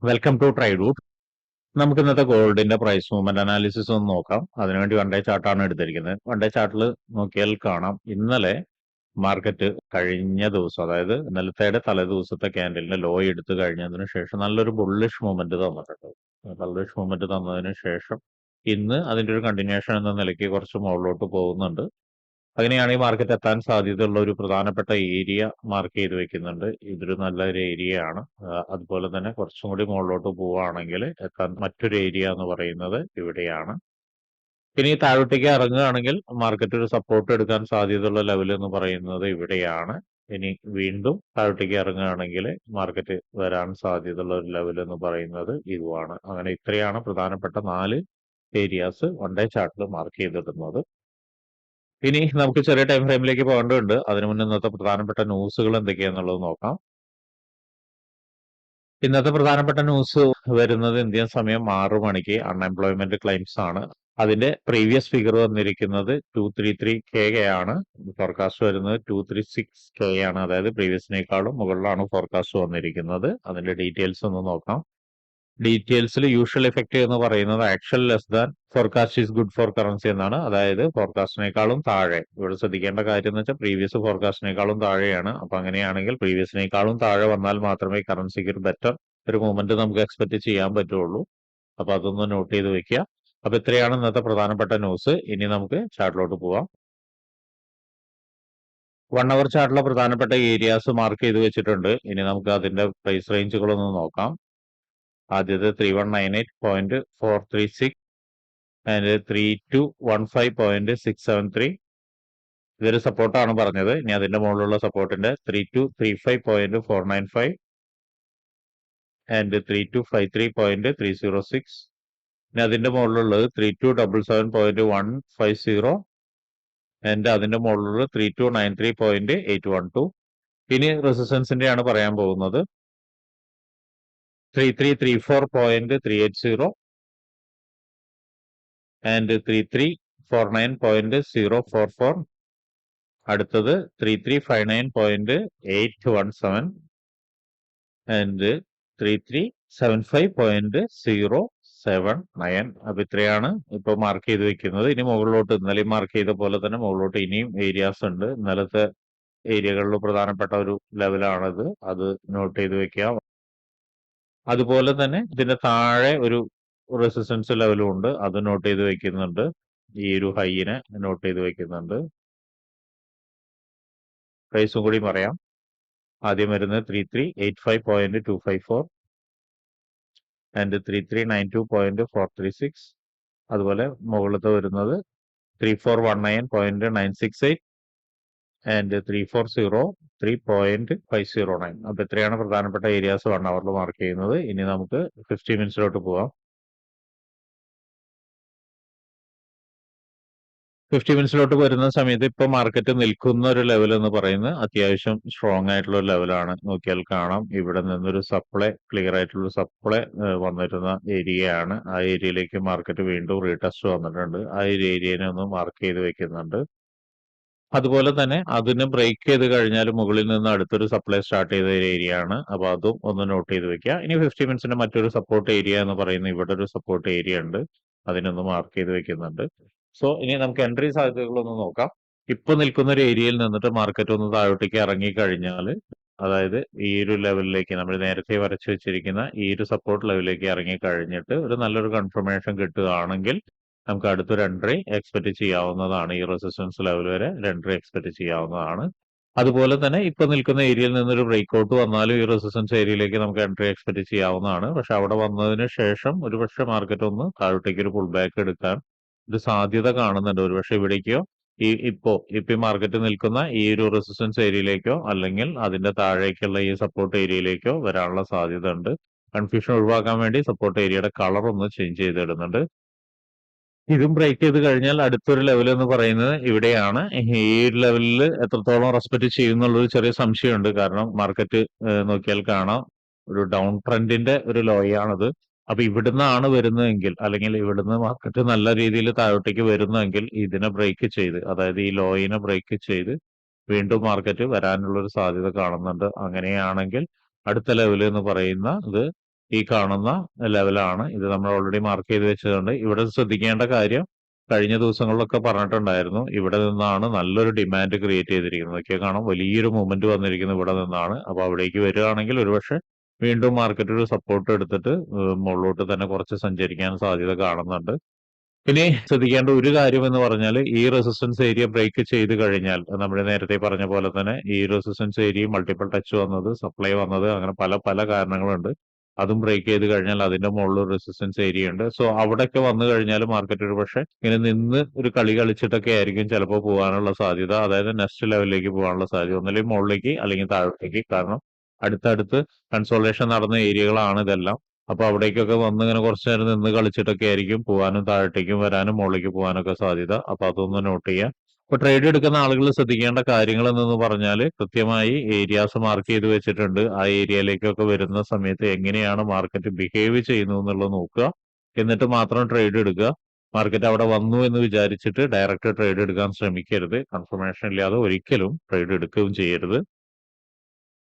Welcome to ട്രൈഡൂട്ട്. നമുക്ക് ഇന്നത്തെ ഗോൾഡിന്റെ പ്രൈസ് മൂവ്മെന്റ് അനാലിസിസ് ഒന്ന് നോക്കാം. അതിനുവേണ്ടി വൺ ഡേ ചാർട്ടാണ് എടുത്തിരിക്കുന്നത്. വൺ ഡേ ചാർട്ടിൽ നോക്കിയാൽ കാണാം, ഇന്നലെ മാർക്കറ്റ് കഴിഞ്ഞ ദിവസം, അതായത് ഇന്നലത്തെ തലേ ദിവസത്തെ ക്യാൻഡലിന്റെ ലോ എടുത്തു കഴിഞ്ഞതിന് ശേഷം നല്ലൊരു ബുള്ളിഷ് മൂവ്മെന്റ് തന്നിട്ടുണ്ട്. ബുള്ളിഷ് മൂവ്മെന്റ് തന്നതിന് ശേഷം ഇന്ന് അതിന്റെ ഒരു കണ്ടിന്യൂഷൻ എന്ന നിലയ്ക്ക് കുറച്ച് മുകളിലോട്ട് പോകുന്നുണ്ട്. അങ്ങനെയാണ് ഈ മാർക്കറ്റ് എത്താൻ സാധ്യതയുള്ള ഒരു പ്രധാനപ്പെട്ട ഏരിയ മാർക്ക് ചെയ്ത് വെക്കുന്നുണ്ട്. ഇതൊരു നല്ലൊരു ഏരിയ ആണ്. അതുപോലെ തന്നെ കുറച്ചും കൂടി മുകളിലോട്ട് പോവുകയാണെങ്കിൽ എത്താൻ മറ്റൊരു ഏരിയ എന്ന് പറയുന്നത് ഇവിടെയാണ്. ഇനി താഴോട്ടേക്ക് ഇറങ്ങുകയാണെങ്കിൽ മാർക്കറ്റ് ഒരു സപ്പോർട്ട് എടുക്കാൻ സാധ്യതയുള്ള ലെവൽ എന്ന് പറയുന്നത് ഇവിടെയാണ്. ഇനി വീണ്ടും താഴോട്ടേക്ക് ഇറങ്ങുകയാണെങ്കിൽ മാർക്കറ്റ് വരാൻ സാധ്യതയുള്ള ഒരു ലെവൽ എന്ന് പറയുന്നത് ഇതുമാണ്. അങ്ങനെ ഇത്രയാണ് പ്രധാനപ്പെട്ട 4 ഏരിയാസ് വൺ ഡേ ചാർട്ടിൽ മാർക്ക് ചെയ്തിടുന്നത്. ഇനി നമുക്ക് ചെറിയ ടൈം ഫ്രെയിമിലേക്ക് പോകേണ്ടതുണ്ട്. അതിനു മുന്നേ ഇന്നത്തെ പ്രധാനപ്പെട്ട ന്യൂസുകൾ എന്തൊക്കെയാന്നുള്ളത് നോക്കാം. ഇന്നത്തെ പ്രധാനപ്പെട്ട ന്യൂസ് വരുന്നത് ഇന്ത്യൻ സമയം 6 മണിക്ക് അൺഎംപ്ലോയ്മെന്റ് ക്ലെയിംസ് ആണ്. അതിന്റെ പ്രീവിയസ് ഫിഗർ വന്നിരിക്കുന്നത് 233K ആണ്. ഫോർകാസ്റ്റ് വരുന്നത് 236K ആണ്. അതായത് പ്രീവിയസിനേക്കാളും മുകളിലാണ് ഫോർകാസ്റ്റ് വന്നിരിക്കുന്നത്. അതിന്റെ ഡീറ്റെയിൽസ് ഒന്ന് നോക്കാം. ഡീറ്റെയിൽസിൽ യൂഷ്വൽ എഫക്റ്റ് എന്ന് പറയുന്നത് actual less than forecast is good for currency എന്നാണ്. അതായത് ഫോർകാസ്റ്റിനേക്കാളും താഴെ. ഇവിടെ ശ്രദ്ധിക്കേണ്ട കാര്യം എന്ന് വെച്ചാൽ പ്രീവിയസ് ഫോർകാസ്റ്റിനേക്കാളും താഴെയാണ്. അപ്പൊ അങ്ങനെയാണെങ്കിൽ പ്രീവിയസിനേക്കാളും താഴെ വന്നാൽ മാത്രമേ കറൻസിക്ക് ഒരു ബെറ്റർ ഒരു മൂവ്മെന്റ് നമുക്ക് എക്സ്പെക്ട് ചെയ്യാൻ പറ്റുള്ളൂ. അപ്പൊ അതൊന്ന് നോട്ട് ചെയ്ത് വെക്കുക. അപ്പൊ ഇത്രയാണ് ഇന്നത്തെ പ്രധാനപ്പെട്ട ന്യൂസ്. ഇനി നമുക്ക് ചാർട്ടിലോട്ട് പോവാം. 1 അവർ ചാർട്ടിലെ പ്രധാനപ്പെട്ട ഏരിയാസ് മാർക്ക് ചെയ്ത് വെച്ചിട്ടുണ്ട്. ഇനി നമുക്ക് അതിന്റെ പ്രൈസ് റേഞ്ചുകളൊന്ന് നോക്കാം. ആദ്യത്തെ 3198.436 ആൻഡ് 3215.673. ഇതൊരു സപ്പോർട്ടാണ് പറഞ്ഞത്. ഇനി അതിന്റെ മുകളിലുള്ള സപ്പോർട്ടിന്റെ 3235.495 ആൻഡ് 3253.306. ഇനി അതിന്റെ മുകളിലുള്ളത് 3277.150 ആൻഡ് അതിന്റെ മുകളിലുള്ളത് 3293.812. ഇനി റെസിസ്റ്റൻസിന്റെ ആണ് പറയാൻ പോകുന്നത്. 3334.380 ആൻഡ് 3349.044. അടുത്തത് 3359.817 ആൻഡ് 3375.079. അപ്പൊ ഇത്രയാണ് ഇപ്പൊ മാർക്ക് ചെയ്ത് വെക്കുന്നത്. ഇനി മുകളിലോട്ട് ഇന്നലെ മാർക്ക് ചെയ്ത പോലെ തന്നെ മുകളിലോട്ട് ഇനിയും ഏരിയാസ് ഉണ്ട്. ഇന്നലത്തെ ഏരിയകളിൽ പ്രധാനപ്പെട്ട ഒരു ലെവലാണിത്. അത് നോട്ട് ചെയ്ത് വെക്കാം. അതുപോലെ തന്നെ ഇതിന്റെ താഴെ ഒരു റെസിസ്റ്റൻസ് ലെവലും ഉണ്ട്. അത് നോട്ട് ചെയ്ത് വെക്കുന്നുണ്ട്. ഈ ഒരു ഹൈനെ നോട്ട് ചെയ്ത് വെക്കുന്നുണ്ട്. പ്രൈസും കൂടി പറയാം. ആദ്യം വരുന്നത് 3385.254 ആൻഡ് 3392.436. അതുപോലെ മുകളിലത്തെ വരുന്നത് 3419.968 ആൻഡ് 3403.509. അപ്പൊ ഇത്രയാണ് പ്രധാനപ്പെട്ട ഏരിയാസ് 1 അവറിൽ മാർക്ക് ചെയ്യുന്നത്. ഇനി നമുക്ക് 50 മിനിറ്റ്സിലോട്ട് പോവാം. 50 മിനിറ്റ്സിലോട്ട് വരുന്ന സമയത്ത് ഇപ്പൊ മാർക്കറ്റ് നിൽക്കുന്ന ഒരു ലെവൽ എന്ന് പറയുന്നത് അത്യാവശ്യം സ്ട്രോങ് ആയിട്ടുള്ള ഒരു ലെവലാണ്. നോക്കിയാൽ കാണാം, ഇവിടെ നിന്നൊരു സപ്ലൈ, ക്ലിയർ ആയിട്ടുള്ള സപ്ലൈ വന്നിരുന്ന ഏരിയയാണ്. ആ ഏരിയയിലേക്ക് മാർക്കറ്റ് വീണ്ടും റീടെസ്റ്റ് വന്നിട്ടുണ്ട്. ആ ഒരു ഏരിയനെ ഒന്ന് മാർക്ക് ചെയ്ത് വെക്കുന്നുണ്ട്. അതുപോലെ തന്നെ അതിന് ബ്രേക്ക് ചെയ്ത് കഴിഞ്ഞാൽ മുകളിൽ നിന്ന് അടുത്തൊരു സപ്ലൈ സ്റ്റാർട്ട് ചെയ്ത ഒരു ഏരിയ ആണ്. അപ്പൊ അതും ഒന്ന് നോട്ട് ചെയ്ത് വെക്കുക. ഇനി 50 മിനിറ്റ്സിന്റെ മറ്റൊരു സപ്പോർട്ട് ഏരിയ എന്ന് പറയുന്നത് ഇവിടെ ഒരു സപ്പോർട്ട് ഏരിയ ഉണ്ട്. അതിനൊന്ന് മാർക്ക് ചെയ്ത് വെക്കുന്നുണ്ട്. സോ ഇനി നമുക്ക് എൻട്രി സാധ്യതകളൊന്ന് നോക്കാം. ഇപ്പൊ നിൽക്കുന്ന ഒരു ഏരിയയിൽ നിന്നിട്ട് മാർക്കറ്റ് ഒന്ന് താഴോട്ടേക്ക് ഇറങ്ങി കഴിഞ്ഞാൽ, അതായത് ഈ ഒരു ലെവലിലേക്ക് നമ്മൾ നേരത്തെ വരച്ചു വെച്ചിരിക്കുന്ന ഈ ഒരു സപ്പോർട്ട് ലെവലിലേക്ക് ഇറങ്ങി കഴിഞ്ഞിട്ട് ഒരു നല്ലൊരു കൺഫർമേഷൻ കിട്ടുകയാണെങ്കിൽ നമുക്ക് അടുത്തൊരു എൻട്രി എക്സ്പെക്ട് ചെയ്യാവുന്നതാണ്. ഈ റെസിസ്റ്റൻസ് ലെവൽ വരെ ഒരു എൻട്രി എക്സ്പെക്ട് ചെയ്യാവുന്നതാണ്. അതുപോലെ തന്നെ ഇപ്പൊ നിൽക്കുന്ന ഏരിയയിൽ നിന്നൊരു ബ്രേക്ക് ഔട്ട് വന്നാലും ഈ റെസിസ്റ്റൻസ് ഏരിയയിലേക്ക് നമുക്ക് എൻട്രി എക്സ്പെക്ട് ചെയ്യാവുന്നതാണ്. പക്ഷെ അവിടെ വന്നതിന് ശേഷം ഒരുപക്ഷെ മാർക്കറ്റ് ഒന്ന് താഴോട്ടേക്ക് ഒരു പുൾ ബാക്ക് എടുക്കാൻ ഒരു സാധ്യത കാണുന്നുണ്ട്. ഒരുപക്ഷെ ഇവിടേക്കോ ഇപ്പൊ ഈ മാർക്കറ്റ് നിൽക്കുന്ന ഈ ഒരു റെസിസ്റ്റൻസ് ഏരിയയിലേക്കോ അല്ലെങ്കിൽ അതിന്റെ താഴേക്കുള്ള ഈ സപ്പോർട്ട് ഏരിയയിലേക്കോ വരാനുള്ള സാധ്യത ഉണ്ട്. കൺഫ്യൂഷൻ ഒഴിവാക്കാൻ വേണ്ടി സപ്പോർട്ട് ഏരിയയുടെ കളർ ഒന്ന് ചേഞ്ച് ചെയ്തിടുന്നുണ്ട്. ഇതും ബ്രേക്ക് ചെയ്ത് കഴിഞ്ഞാൽ അടുത്തൊരു ലെവൽ എന്ന് പറയുന്നത് ഇവിടെയാണ്. ഈ ഒരു ലെവലിൽ എത്രത്തോളം റെസ്പെക്ട് ചെയ്യുന്നുള്ളൊരു ചെറിയ സംശയമുണ്ട്. കാരണം മാർക്കറ്റ് നോക്കിയാൽ കാണാം, ഒരു ഡൗൺ ട്രെൻഡിന്റെ ഒരു ലോയാണിത്. അപ്പൊ ഇവിടുന്നാണ് വരുന്നതെങ്കിൽ, അല്ലെങ്കിൽ ഇവിടുന്ന് മാർക്കറ്റ് നല്ല രീതിയിൽ താഴോട്ടേക്ക് വരുന്നതെങ്കിൽ ഇതിനെ ബ്രേക്ക് ചെയ്ത്, അതായത് ഈ ലോയിനെ ബ്രേക്ക് ചെയ്ത് വീണ്ടും മാർക്കറ്റ് വരാനുള്ള ഒരു സാധ്യത കാണുന്നുണ്ട്. അങ്ങനെയാണെങ്കിൽ അടുത്ത ലെവൽ എന്ന് പറയുന്ന ഇത് ഈ കാണുന്ന ലെവലാണ്. ഇത് നമ്മൾ ഓൾറെഡി മാർക്ക് ചെയ്ത് വെച്ചതുകൊണ്ട് ഇവിടെ ശ്രദ്ധിക്കേണ്ട കാര്യം കഴിഞ്ഞ ദിവസങ്ങളിലൊക്കെ പറഞ്ഞിട്ടുണ്ടായിരുന്നു. ഇവിടെ നിന്നാണ് നല്ലൊരു ഡിമാൻഡ് ക്രിയേറ്റ് ചെയ്തിരിക്കുന്നത്. ഒക്കെ കാണാം വലിയൊരു മൂവ്മെന്റ് വന്നിരിക്കുന്നത് ഇവിടെ നിന്നാണ്. അപ്പൊ അവിടേക്ക് വരികയാണെങ്കിൽ ഒരുപക്ഷെ വീണ്ടും മാർക്കറ്റ് ഒരു സപ്പോർട്ട് എടുത്തിട്ട് മുകളിലോട്ട് തന്നെ കുറച്ച് സഞ്ചരിക്കാൻ സാധ്യത കാണുന്നുണ്ട്. ഇനി ശ്രദ്ധിക്കേണ്ട ഒരു കാര്യം എന്ന് പറഞ്ഞാൽ ഈ റെസിസ്റ്റൻസ് ഏരിയ ബ്രേക്ക് ചെയ്ത് കഴിഞ്ഞാൽ നമ്മൾ നേരത്തെ പറഞ്ഞ പോലെ തന്നെ ഈ റെസിസ്റ്റൻസ് ഏരിയ മൾട്ടിപ്പിൾ ടച്ച് വന്നത്, സപ്ലൈ വന്നത്, അങ്ങനെ പല പല കാരണങ്ങളുണ്ട്. അതും ബ്രേക്ക് ചെയ്ത് കഴിഞ്ഞാൽ അതിന്റെ മുകളിൽ ഒരു റെസിസ്റ്റൻസ് ഏരിയ ഉണ്ട്. സോ അവിടെയൊക്കെ വന്നു കഴിഞ്ഞാൽ മാർക്കറ്റ് ഒരു പക്ഷെ ഇങ്ങനെ നിന്ന് ഒരു കളി കളിച്ചിട്ടൊക്കെ ആയിരിക്കും ചിലപ്പോൾ പോകാനുള്ള സാധ്യത. അതായത് നെക്സ്റ്റ് ലെവലിലേക്ക് പോകാനുള്ള സാധ്യത, ഒന്നല്ലെങ്കിൽ മുകളിലേക്ക് അല്ലെങ്കിൽ താഴോട്ടേക്ക്. കാരണം അടുത്തടുത്ത് കൺസോൾട്ടേഷൻ നടന്ന ഏരിയകളാണ് ഇതെല്ലാം. അപ്പൊ അവിടേക്കൊക്കെ വന്ന് ഇങ്ങനെ കുറച്ചു നേരം നിന്ന് കളിച്ചിട്ടൊക്കെ ആയിരിക്കും പോകാനും താഴോട്ടേക്കും വരാനും മുകളിലേക്ക് പോകാനൊക്കെ സാധ്യത. അപ്പൊ അതൊന്ന് നോട്ട് ചെയ്യാം. ഇപ്പൊ ട്രേഡ് എടുക്കുന്ന ആളുകൾ ശ്രദ്ധിക്കേണ്ട കാര്യങ്ങൾ എന്ന് പറഞ്ഞാൽ കൃത്യമായി ഏരിയാസ് മാർക്ക് ചെയ്ത് വെച്ചിട്ടുണ്ട്. ആ ഏരിയയിലേക്കൊക്കെ വരുന്ന സമയത്ത് എങ്ങനെയാണ് മാർക്കറ്റ് ബിഹേവ് ചെയ്യുന്നത് എന്നുള്ളത് നോക്കുക. എന്നിട്ട് മാത്രം ട്രേഡ് എടുക്കുക. മാർക്കറ്റ് അവിടെ വന്നു എന്ന് വിചാരിച്ചിട്ട് ഡയറക്റ്റ് ട്രേഡ് എടുക്കാൻ ശ്രമിക്കരുത്. കൺഫർമേഷൻ ഇല്ലാതെ ഒരിക്കലും ട്രേഡ് എടുക്കുകയും ചെയ്യരുത്.